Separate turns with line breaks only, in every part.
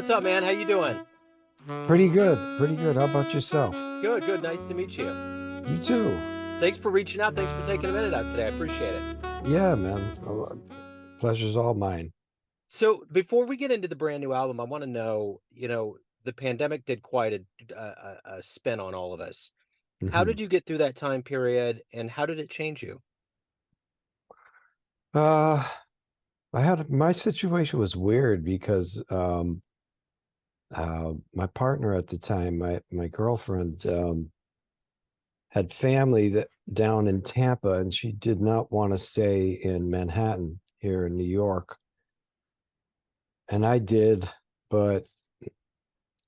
What's up, man? How you doing?
Pretty good, pretty good. How about yourself?
Good, good. Nice to meet you.
You too.
Thanks for reaching out. Thanks for taking a minute out today. I appreciate it.
Yeah, man. Pleasure's all mine.
So, before we get into the brand new album, I want to know, the pandemic did quite a spin on all of us. How
Hmm.
did you get through that time period, and how did it change you?
Uh, my situation was weird because my partner at the time, my girlfriend, had family that down in Tampa, and she did not want to stay in Manhattan here in New York, and I did, but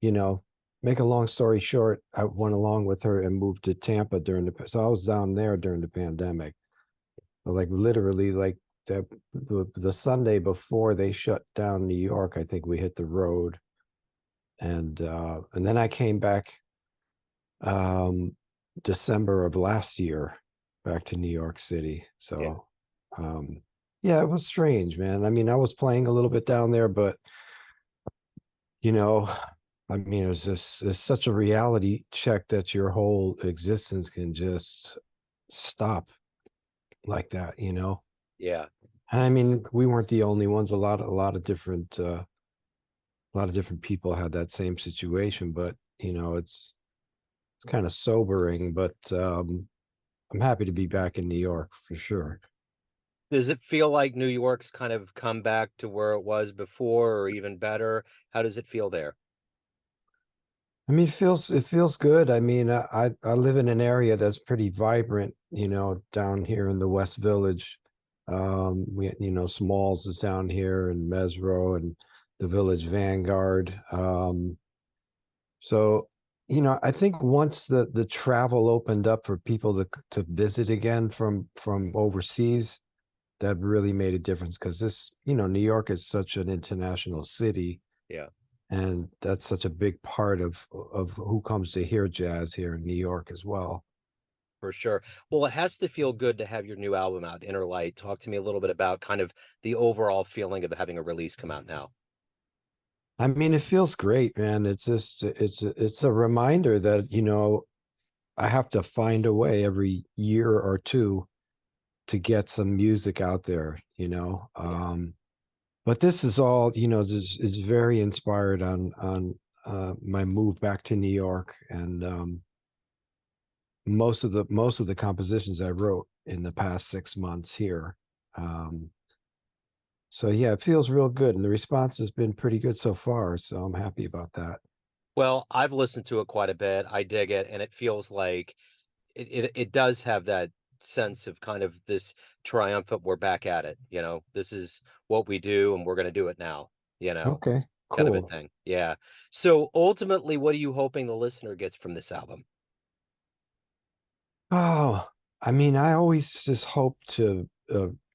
you know, make a long story short, I went along with her and moved to Tampa so I was down there during the pandemic. Like literally like the Sunday before they shut down New York, I think we hit the road. And then I came back um December of last year back to New York City.
Yeah.
So um yeah, it was strange, man. I mean, I was playing a little bit down there, but you know, I mean, it's such a reality check that your whole existence can just stop like that.
Yeah,
And I mean, we weren't the only ones. A lot of different people had that same situation, but it's kind of sobering. But I'm happy to be back in New York for sure.
does it feel like New York's kind of come back to where it was before, or even better? How does it feel there?
I mean, it feels good. I mean, I live in an area that's pretty vibrant, down here in the West Village. Smalls is down here and Mesro and the Village Vanguard. So, I think once the travel opened up for people to visit again from overseas, that really made a difference because New York is such an international city,
Yeah.
and that's such a big part of who comes to hear jazz here in New York as well.
For sure. Well, it has to feel good to have your new album out, Inner Light. Talk to me a little bit about kind of the overall feeling of having a release come out now.
I mean, it feels great, man. It's a reminder that, I have to find a way every year or two to get some music out there.
Yeah.
But this is all, is very inspired on my move back to New York, and most of the compositions I wrote in the past 6 months here. Um, so yeah, it feels real good, and the response has been pretty good so far. So I'm happy about that.
Well, I've listened to it quite a bit. I dig it, and it feels like it does have that sense of kind of this triumphant, we're back at it. This is what we do, and we're going to do it now, you know,
Okay,
kind of a
cool.
thing. Yeah. So ultimately, what are you hoping the listener gets from this album?
Oh, I mean, I always just hope to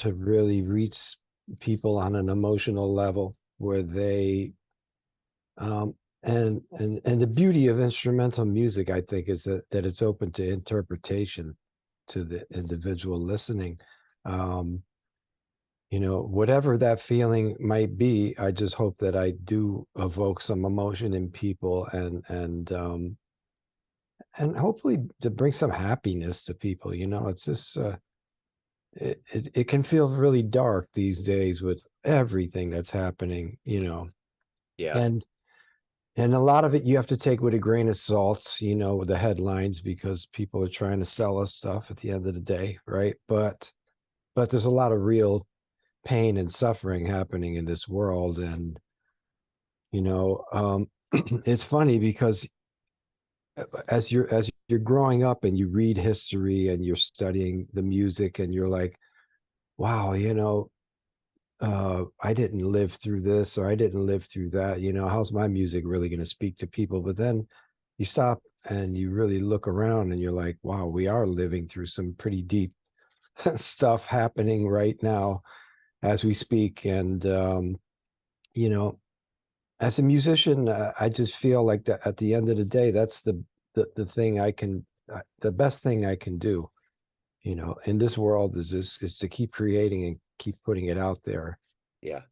really reach people on an emotional level where they um and the beauty of instrumental music, I think, is that it's open to interpretation to the individual listening. Um, whatever that feeling might be, I just hope that I do evoke some emotion in people and hopefully to bring some happiness to people. It's just it can feel really dark these days with everything that's happening.
Yeah.
And a lot of it you have to take with a grain of salt, with the headlines, because people are trying to sell us stuff at the end of the day, right? But there's a lot of real pain and suffering happening in this world. And it's funny because as you're growing up and you read history and you're studying the music and you're like, wow, I didn't live through this, or I didn't live through that. How's my music really going to speak to people? But then you stop and you really look around and you're like, wow, we are living through some pretty deep stuff happening right now as we speak. And you know, as a musician, I just feel like that at the end of the day, that's the thing the best thing I can do, in this world, is to keep creating and keep putting it out there.
Yeah.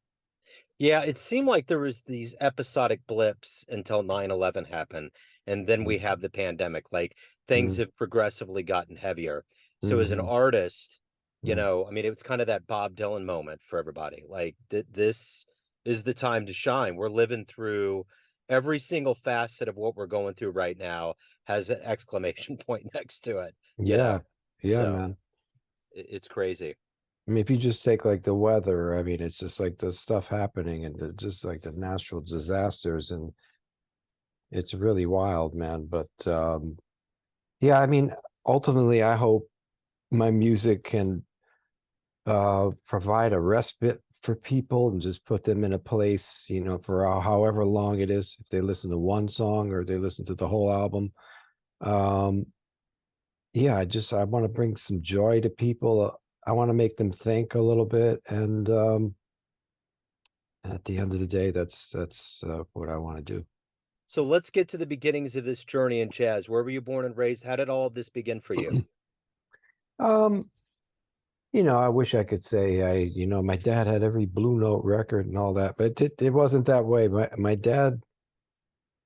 Yeah, it seemed like there was these episodic blips until 9/11 happened, and then we have the pandemic. Like things
Mm-hmm.
have progressively gotten heavier. So as an
Mm-hmm.
artist, I mean, it was kind of that Bob Dylan moment for everybody. Like this is the time to shine. We're living through every single facet of what we're going through right now has an exclamation point next to it, you
Yeah,
know.
yeah,
So
man.
it's crazy.
I mean, if you just take like the weather, I mean, it's just like the stuff happening and just like the natural disasters, and it's really wild, man. But yeah, I mean, ultimately, I hope my music can provide a respite for people and just put them in a place, for however long it is, if they listen to one song or they listen to the whole album. Um, yeah, I want to bring some joy to people. I want to make them think a little bit, and at the end of the day, that's what I want to do.
So let's get to the beginnings of this journey in jazz. Where were you born and raised? How did all of this begin for you?
Um, I wish I could say my dad had every Blue Note record and all that, but it wasn't that way. My dad,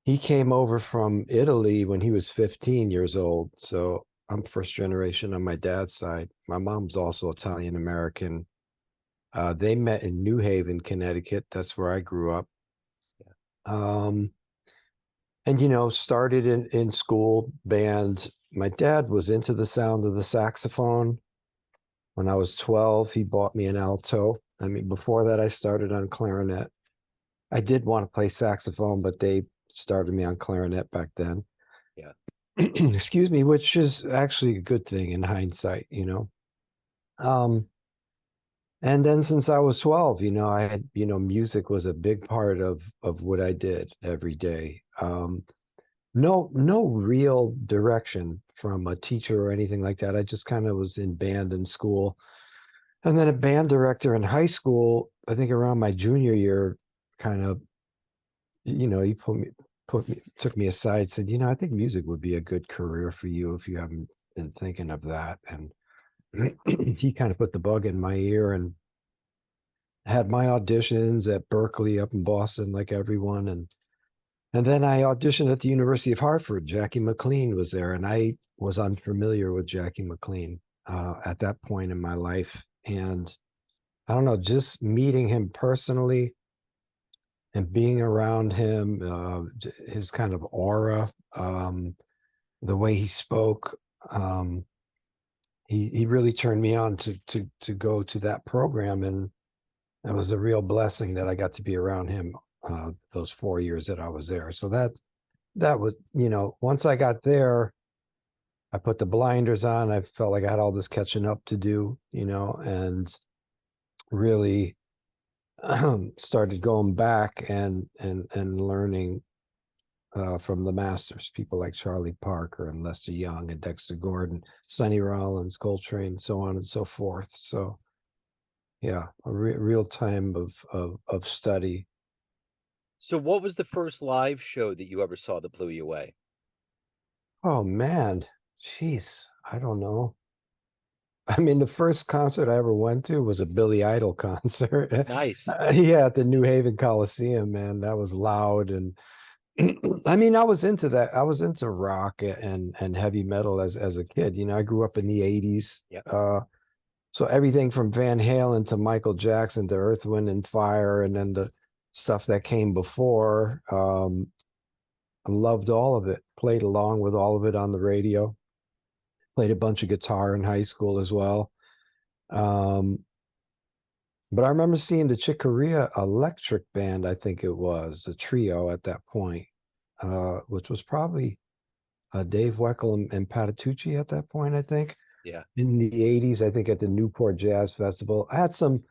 he came over from Italy when he was 15 years old. So I'm first generation on my dad's side. My mom's also Italian American. They met in New Haven, Connecticut. That's where I grew up. Um, and started in school band. My dad was into the sound of the saxophone. When I was 12, he bought me an alto. I mean, before that, I started on clarinet. I did want to play saxophone, but they started me on clarinet back then.
Yeah.
Excuse me, which is actually a good thing in hindsight. Um, and then since I was 12, I had, music was a big part of what I did every day. No real direction from a teacher or anything like that. I just kind of was in band in school. And then a band director in high school, I think around my junior year, kind of, he took me aside, said, I think music would be a good career for you if you haven't been thinking of that. And he kind of put the bug in my ear and had my auditions at Berkeley up in Boston, like everyone. And then I auditioned at the University of Hartford. Jackie McLean was there, and I was unfamiliar with Jackie McLean at that point in my life. And I don't know, just meeting him personally and being around him, his kind of aura, the way he spoke, he really turned me on to go to that program, and it was a real blessing that I got to be around him those 4 years that I was there. So that was, once I got there, I put the blinders on. I felt like I had all this catching up to do, and really started going back and learning from the masters, people like Charlie Parker and Lester Young and Dexter Gordon, Sonny Rollins, Coltrane, so on and so forth. So yeah, a real time of study.
So what was the first live show that you ever saw that blew you away?
Oh man, jeez, I don't know. I mean, the first concert I ever went to was a Billy Idol concert.
Nice.
Yeah, at the New Haven Coliseum, man. That was loud, and I mean, I was into that. I was into rock and heavy metal as a kid. I grew up in the 80s.
Yep.
So everything from Van Halen to Michael Jackson to Earth, Wind and Fire, and then the stuff that came before. I loved all of it. Played along with all of it on the radio. Played a bunch of guitar in high school as well. Um, but I remember seeing the Chick Corea Electric Band, I think it was, a trio at that point, which was probably Dave Weckl and Patitucci at that point, I think.
Yeah.
In the 80s, I think at the Newport Jazz Festival. I had some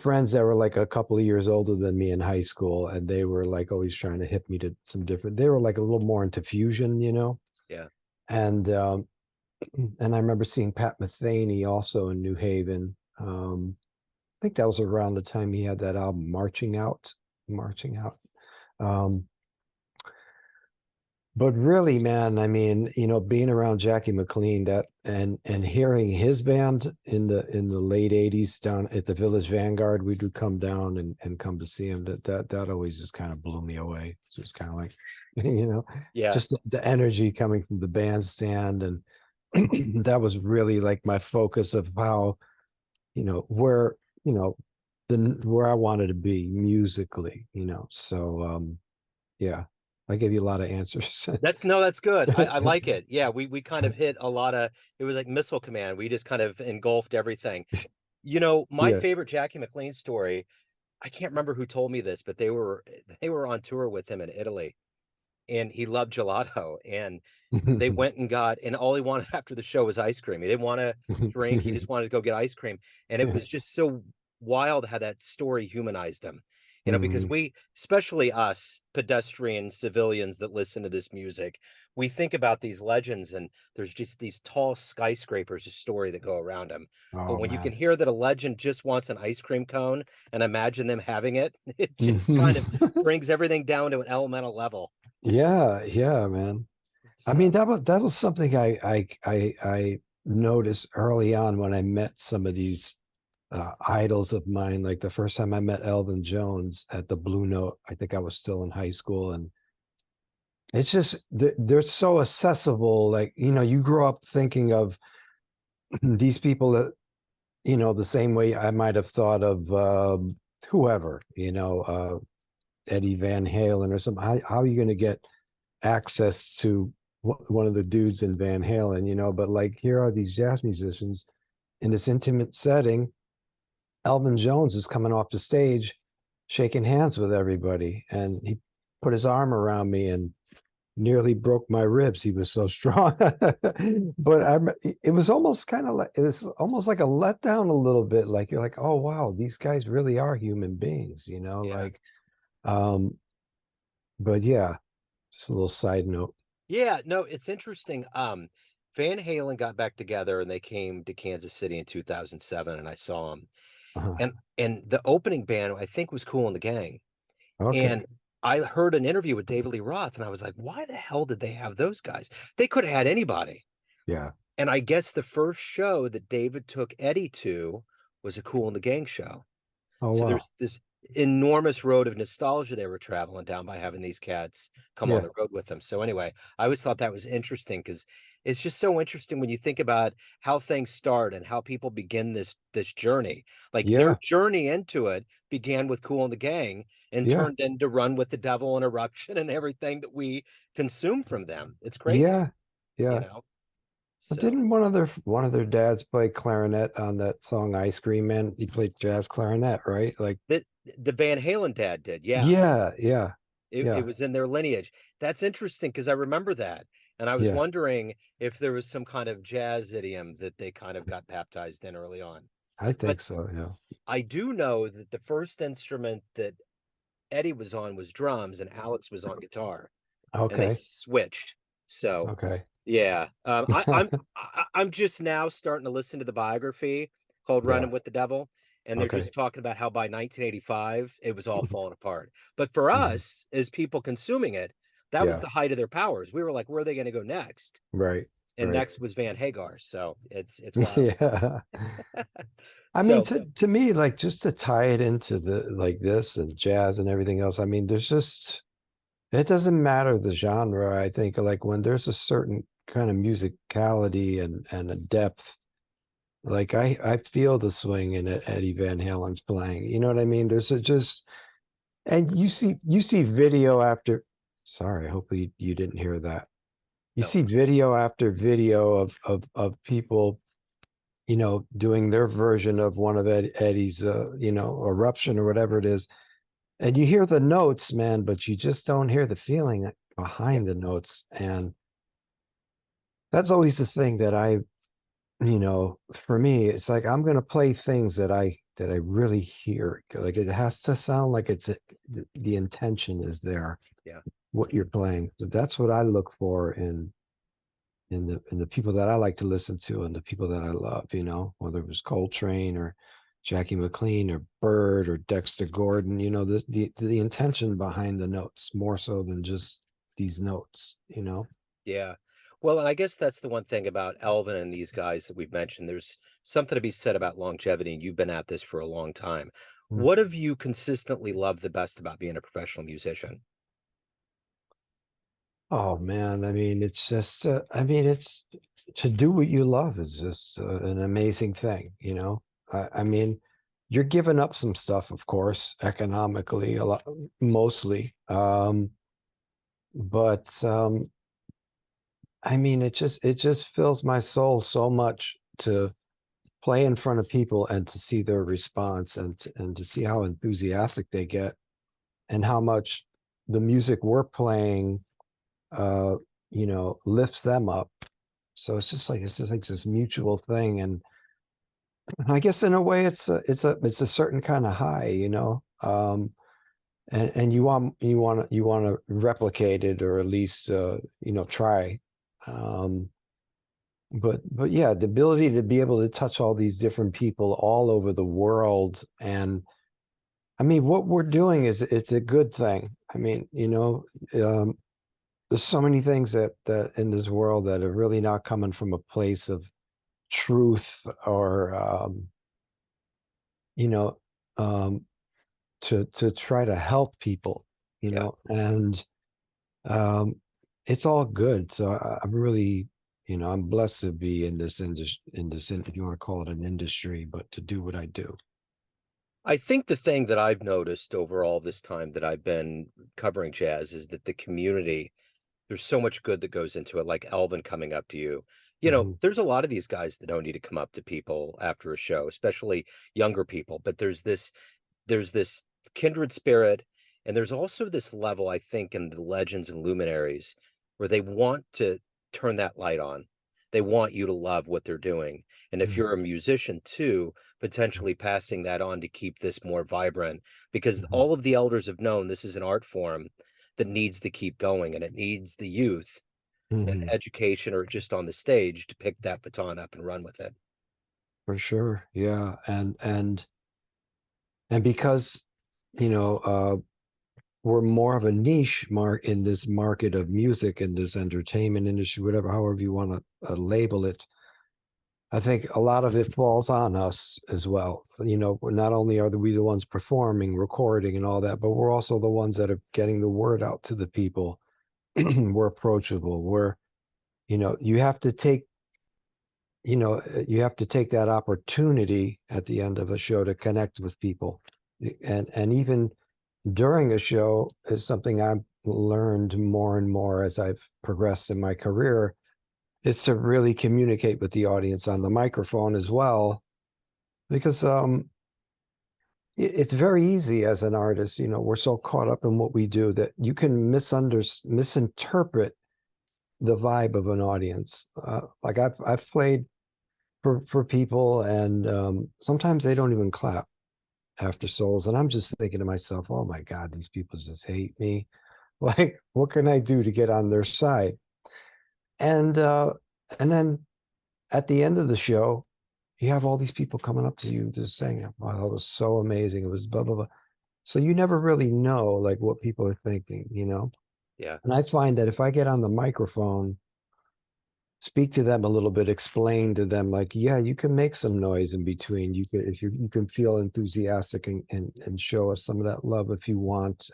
friends that were like a couple of years older than me in high school, and they were like always trying to hit me to some different. They were like a little more into fusion.
Yeah.
And and I remember seeing Pat Metheny also in New Haven. I think that was around the time he had that album, Marching Out. Um, But really, man, I mean, being around Jackie McLean, that and hearing his band in the late '80s down at the Village Vanguard, we would come down and come to see him. That always just kind of blew me away. It's just kind of like, you know,
Yeah.
just the energy coming from the bandstand, and that was really like my focus of how, where, you know, where I wanted to be musically. So yeah, I gave you a lot of answers.
That's no, that's good. I like it. Yeah, we kind of hit a lot of, it was like missile command. We just kind of engulfed everything. My
Yeah.
favorite Jackie McLean story, I can't remember who told me this, but they were on tour with him in Italy, and he loved gelato, and they went and got, and all he wanted after the show was ice cream. He didn't want to drink, he just wanted to go get ice cream. And it
Yeah.
was just so wild how that story humanized him. Because
Mhm.
we, especially us pedestrian civilians that listen to this music, we think about these legends, and there's just these tall skyscrapers of story that go around them. But
Oh
when you can
man.
hear that a legend just wants an ice cream cone and imagine them having it, it just kind of
Mhm.
brings everything down to an elemental level.
Yeah, yeah, man. I mean,
So
that was something I noticed early on when I met some of these idols of mine. Like the first time I met Elvin Jones at the Blue Note, I think I was still in high school, and it's just they're so accessible. Like, you grow up thinking of these people that, the same way I might have thought of whoever, Eddie Van Halen or something. How are you going to get access to one of the dudes in Van Halen, but like here are these jazz musicians in this intimate setting. Elvin Jones is coming off the stage, shaking hands with everybody, and he put his arm around me and nearly broke my ribs. He was so strong. But it was almost kind of like, it was almost like a letdown a little bit. Like you're like, oh wow, these guys really are human beings,
yeah.
like, um, but yeah, just a little side note.
Yeah, no, it's interesting. Van Halen got back together and they came to Kansas City in 2007, and I saw them.
Uh-huh.
And the opening band I think was Cool and the Gang.
Okay.
And I heard an interview with David Lee Roth, and I was like, why the hell did they have those guys? They could have had anybody.
Yeah.
And I guess the first show that David took Eddie to was a Cool and the Gang show.
Oh
So
wow.
there's this enormous road of nostalgia they were traveling down by having these cats come on
Yeah.
the road with them. So anyway, I always thought that was interesting because it's just so interesting when you think about how things start and how people begin this journey. Like their
Yeah.
journey into it began with Cool and the Gang and
Yeah.
turned into Run with the Devil and Eruption and everything that we consume from them. It's crazy,
Yeah.
you
Yeah.
know.
But
So
didn't one of their dads play clarinet on that song Ice Cream Man? He played jazz clarinet, right? Like,
the Van Halen dad did, yeah.
yeah, yeah,
It
yeah,
was in their lineage. That's interesting because I remember that. And I was
yeah.
wondering if there was some kind of jazz idiom that they kind of got baptized in early on.
I
But
think so. Yeah.
I do know that the first instrument that Eddie was on was drums and Alex was on guitar, and they
Okay.
switched. So
Okay.
yeah, I'm just now starting to listen to the biography called
Yeah.
"Running with the Devil," and they're
Okay.
just talking about how by 1985 it was all falling apart. But for
Mhm.
us, as people consuming it, that was
Yeah.
the height of their powers. We were like, where are they going to go next?
Right.
And
Right.
next was Van Hagar. So it's wild.
Yeah. I mean,
So
to me, like just to tie it into the like this and jazz and everything else, I mean, there's just it doesn't matter the genre. I think like when there's a certain kind of musicality and a depth, like I feel the swing in Eddie Van Halen's playing. You know what I mean? There's a just and you see video after. Sorry, hopefully you didn't hear that. You
no,
see video after video of people, doing their version of one of Eddie's, eruption or whatever it is, and you hear the notes, man, but you just don't hear the feeling
yeah,
behind the notes, and that's always the thing that for me, it's like I'm gonna play things that I really hear. Like it has to sound like the intention is there,
yeah.
what you're playing. So that's what I look for in the people that I like to listen to and the people that I love, whether it was Coltrane or Jackie McLean or Bird or Dexter Gordon, the intention behind the notes more so than just these notes, you know?
Yeah. Well, and I guess that's the one thing about Elvin and these guys that we've mentioned. There's something to be said about longevity, and you've been at this for a long time.
Mm.
What have you consistently loved the best about being a professional musician?
Oh man, I mean, it's just, I mean, it's to do what you love is just an amazing thing, you know? I mean, you're giving up some stuff, of course, economically, a lot, mostly. But I mean, it just fills my soul so much to play in front of people and to see their response and to see how enthusiastic they get and how much the music we're playing uh lifts them up. So it's just like this mutual thing. And I guess in a way it's a certain kind of high, and you want to replicate it, or at least try. um but yeah, the ability to be able to touch all these different people all over the world. And I mean, what we're doing is it's a good thing. I mean, um, there's so many things that in this world that are really not coming from a place of truth, or you know, um, to try to help people,
Yeah.
and um, it's all good. So I'm really, I'm blessed to be in this industry, if you want to call it an industry, but to do what I do.
I think the thing that I've noticed over all this time that I've been covering jazz is that the community, there's so much good that goes into it, like Elvin coming up to you.
Hmm.
There's a lot of these guys that don't need to come up to people after a show, especially younger people, but there's this kindred spirit, and there's also this level, I think, in the legends and luminaries where they want to turn that light on. They want you to love what they're doing. And if you're a musician too, potentially passing that on to keep this more vibrant, because
Hmm.
all of the elders have known this is an art form that needs to keep going, and it needs the youth in
Hmm.
education or just on the stage to pick that baton up and run with it.
For sure. Yeah. And because, you know, uh, we're more of a niche mark in this market of music, in this entertainment industry, whatever, however you want to label it. I think a lot of it falls on us as well. Not only are we the ones performing, recording, and all that, but we're also the ones that are getting the word out to the people. We're approachable. You have to take, that opportunity at the end of a show to connect with people. And even during a show is something I've learned more and more as I've progressed in my career, is to really communicate with the audience on the microphone as well. Because it's very easy as an artist, we're so caught up in what we do that you can misinterpret the vibe of an audience. Like I've played for people, and sometimes they don't even clap after solos, and I'm just thinking to myself, oh my God, these people just hate me. Like, what can I do to get on their side? And then at the end of the show, you have all these people coming up to you just saying, wow, that was so amazing, it was blah blah blah. So you never really know like what people are thinking.
Yeah.
And I find that if I get on the microphone, speak to them a little bit, explain to them, like, yeah, you can make some noise in between. You can, if you can feel enthusiastic, and show us some of that love if you want,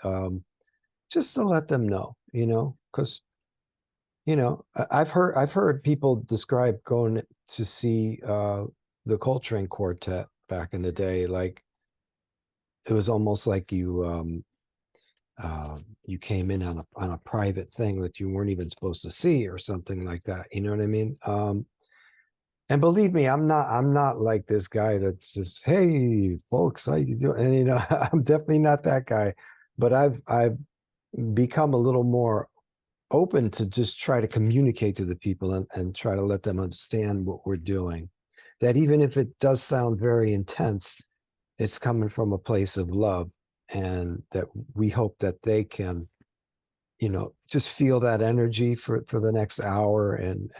just to let them know, because I've heard people describe going to see the Coltrane Quartet back in the day, like it was almost like you came in on a private thing that you weren't even supposed to see, or something like that. You know what I mean? And believe me, I'm not like this guy that's just, hey folks, how you doing? And I'm definitely not that guy. But I've become a little more open to just try to communicate to the people, and try to let them understand what we're doing. That even if it does sound very intense, it's coming from a place of love, and that we hope that they can, just feel that energy for the next hour, and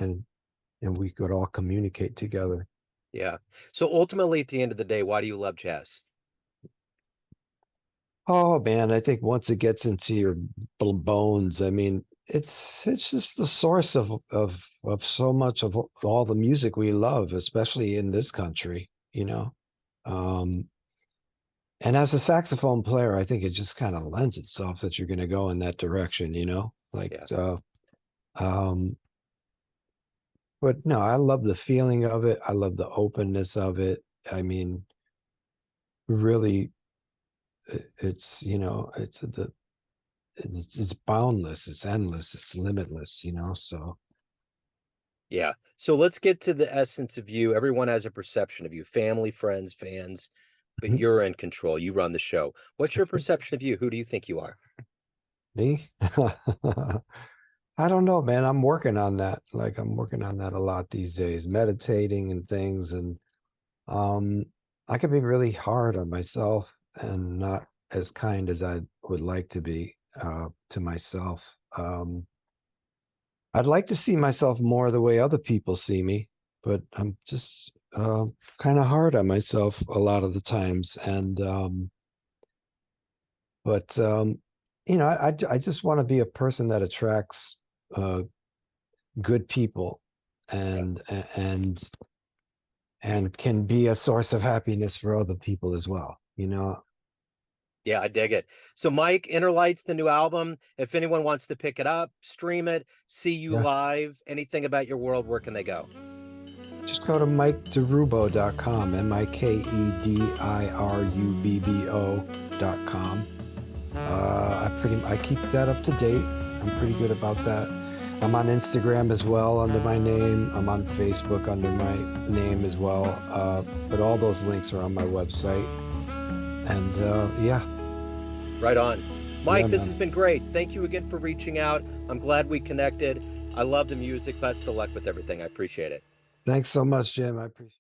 we could all communicate together.
Yeah. So ultimately, at the end of the day, why do you love jazz?
Oh man, I think once it gets into your bones, I mean, it's just the source of so much of all the music we love, especially in this country, you know. Um, and as a saxophone player, I think it just kind of lends itself that you're going to go in that direction, you know. Like,
Yeah.
um, but no, I love the feeling of it. I love the openness of it. I mean, really, it's you know, it's boundless, it's endless, it's limitless, you know. So
Yeah. So let's get to the essence of you. Everyone has a perception of you, family, friends, fans, but you're in control. You run the show. What's your perception of you? Who do you think you are?
me, I don't know, man. I'm working on that. Like I'm working on that a lot these days, meditating and things. And um, I can be really hard on myself and not as kind as I would like to be to myself. I'd like to see myself more the way other people see me, but I'm just kind of hard on myself a lot of the times. And but you know, I just want to be a person that attracts uh, good people
Yeah.
and and and can be a source of happiness for other people as well, you know.
Yeah, I dig it. So, Mike, Inner Lights, the new album. If anyone wants to pick it up, stream it, see you
Yeah,
live, anything about your world, where can they go?
just go to MikeDiRubbo.com, MikeDiRubbo.com. I keep that up to date. I'm pretty good about that. I'm on Instagram as well under my name. I'm on Facebook under my name as well. But all those links are on my website. And yeah,
Right on.
yeah,
Mike, this has
man.
been great. Thank you again for reaching out. I'm glad we connected. I love the music. Best of luck with everything. I appreciate it.
Thanks so much, Jim. I appreciate